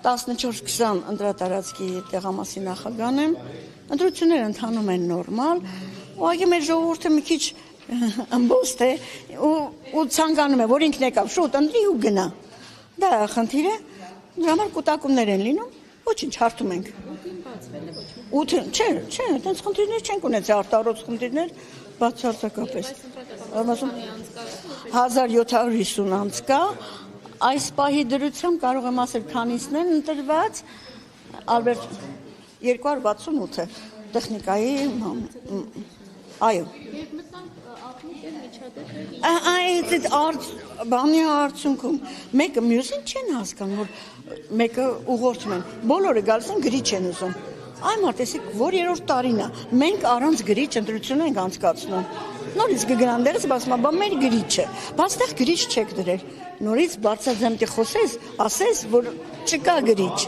14-20 ընտրատարածքի տեղամասի նախագահն եմ, ընտրությունները ընթանում են նորմալ, ուղղակի մեր ժողովուրդը մի քիչ ըմբոստ է ու ցանկանում է, որ ինքն եկավ շուտ ընտրի ու գնա։ Դա խնդիր է, դրա համար կուտակումներ են լինում, ոչինչ հարթում ենք։ Չէ, այդպես խնդիրներ չենք ունեցել, արտարոց խնդիրներ բացարձակապես։ 1750 անց կա, այս պահի դրությամբ կարող եմ ասել քանիսն են ընտրված, Ալբերտ 268 է տեխնիկայի, այո։ Այդ բանի արդյունքում մեկը մյուսին չեն հասկանում, որ մեկը ուղղորդում են, բոլորը գալիս են գրիչ են ուզում։ Այ մարտեսիկ, որ երրորդ տարին է, մենք առանց գրիչ ընտրություն ենք անցկացնում։ Նորից կգնան դերս, ասում բա մեր գրիչը, բայց տեղ գրիչ չեք դրել։ Նորից բարձրաձայն խոսես, ասես, որ չկա գրիչ։